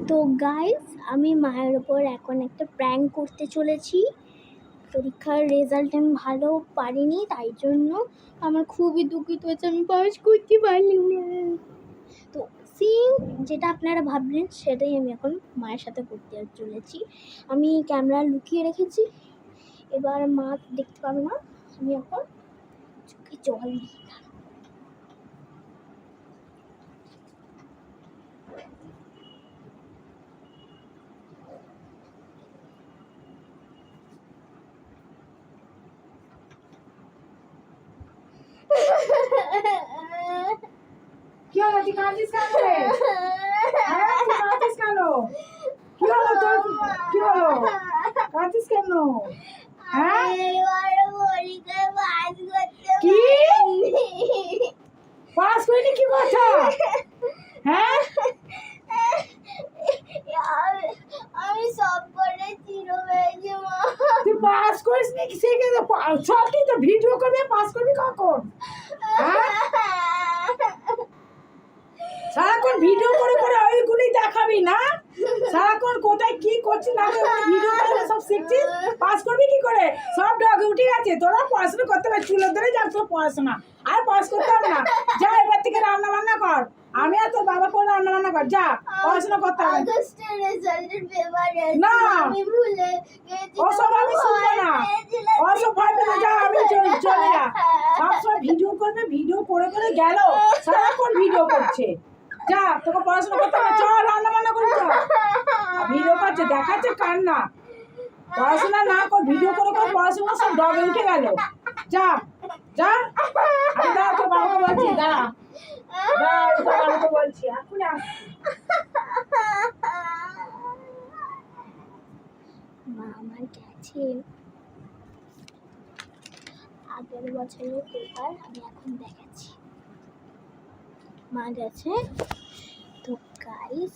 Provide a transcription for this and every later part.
তো গাইস, আমি মায়ের ওপর এখন একটা প্র্যাঙ্ক করতে চলেছি। পরীক্ষার রেজাল্ট আমি ভালো পারিনি, তাই জন্য আমার খুবই দুঃখিত হয়েছে, আমি পাস করতে পারলি না। তো সেম যেটা আপনারা ভাবলেন সেটাই আমি এখন মায়ের সাথে করতে চলেছি। আমি ক্যামেরা লুকিয়ে রেখেছি, এবার মা দেখতে পাবে না। আমি এখন চোখে জল দিই। কি হলো, তুই কাঁদছিস কেন রে? হ্যাঁ, তুই কাঁদছিস কেন? কি হলো তোর? কি হলো, কাঁদছিস কেন? হ্যাঁ, কি পাস করিনি? কি কথা? হ্যাঁ, আমি সব পড়ে জিরো পেয়েছি মা। তুই পাস করিস নি? সে কে সব কি তো ভিডিও করবে? পাস করবি কখন? হ্যাঁ, সারাক্ষণ ভিডিও করে করে ওইগুলি দেখাবি না? সারাক্ষণ কোথায় কি করছিস না ভিডিও করে সব শিখছিস, পাস করবি কি করে? সব ডগে উঠে গেছে, তোরা পড়াশোনা করতে হবে, চুলো ধরে যাও তোর পড়াশোনা, আর পাস করতে হবে না। যা এবার থেকে রান্না বান্না কর, আমি আর তোর বাবা করে রান্না বান্না কর, যা পড়াশোনা করতে হবে আগস্টের রেজাল্টের পেপার না। আমি ভুলে গেছি। ওসব আমি শুনবো না, ওসব ভয় পেলে যা, আমি চলে যা। সবসময় ভিডিও করবে, ভিডিও করে করে গেল, সারাক্ষণ ভিডিও করছে। যা, তোকে পড়াশোনা করতে হবে, চল রান্না বান্না করে চল। ভিডিও করছে, দেখাচ্ছে কান্না, পড়াশোনা না কর, ভিডিও করে করে পড়াশোনা সব ডগে উঠে গেল। যা যা, আমি দাঁড়া, তোর বাবাকে বলছি, দাঁড়া দাঁড়া, তোর বাবাকে বলছি, এখন মা আমার গেছে আগের বছরের পেপার, আমি এখন দেখাচ্ছি। মা গেছে। তো গাইস,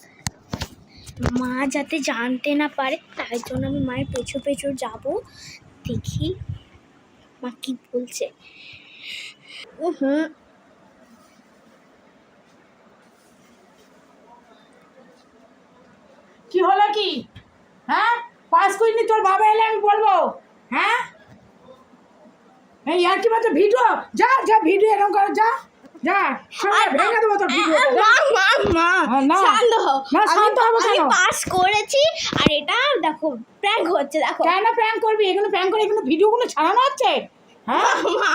মা যাতে জানতে না পারে তাই জন্য আমি মায়ের পেছু পেছু যাব, দেখি মা কি বলছে। কি হলো কি? হ্যাঁ, পাস করিনি, তোর বাবা এলে আমি বলবো? হ্যাঁ, এই আর কি বলতো, ভিডিও যা যা, ভিডিও এরকম করে যা যা, ভেঙে দেবো তোর ভিডিও। আমি পাস করেছি, আর এটা দেখো প্র্যাঙ্ক হচ্ছে, দেখো। কেন প্র্যাঙ্ক করবি? এগুলো প্র্যাঙ্ক করে এগুলো ভিডিওগুলো ছাড়ানো হচ্ছে। হ্যাঁ মা,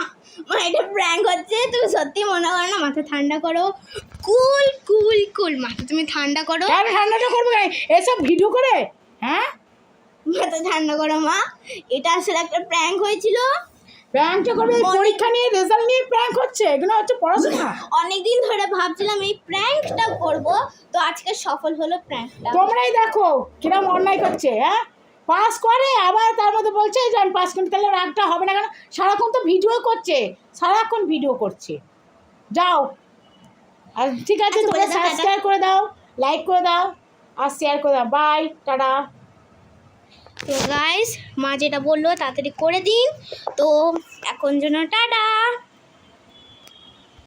এটা প্র্যাঙ্ক হচ্ছে, তুমি সত্যি মনে করো না? মাথা ঠান্ডা করো, কুল কুল কুল, মাথা তুমি ঠান্ডা করো। কেন ঠান্ডাটা করবো এসব ভিডিও করে? হ্যাঁ, মাথা ঠান্ডা করো মা, এটা আসলে একটা প্র্যাঙ্ক হয়েছিল। প্র্যাঙ্কটা করবে? পরীক্ষা নিয়ে রেজাল্ট নিয়ে প্র্যাঙ্ক হচ্ছে, এগুলো হচ্ছে পড়াশোনা। অনেকদিন ধরে ভাবছিলাম এই প্র্যাঙ্কটা করব, তো আজকে সফল হলো প্র্যাঙ্কটা। তোমরাই দেখো কিরম অন্যায় করছে। হ্যাঁ, পাস করে আবার তার মধ্যে বলছে যে আমি পাস করি, তাহলে রাগটা হবে না কেন? সারাক্ষণ তো ভিডিও করছে, সারাক্ষণ ভিডিও করছে। যাও, আর ঠিক আছে, তোমরা সাবস্ক্রাইব করে দাও, লাইক করে দাও, আর শেয়ার করে দাও। By, tata. তো গাইস, মা যেটা বললো তাড়াতাড়ি করে দিন। তো এখন জন্য টাটা।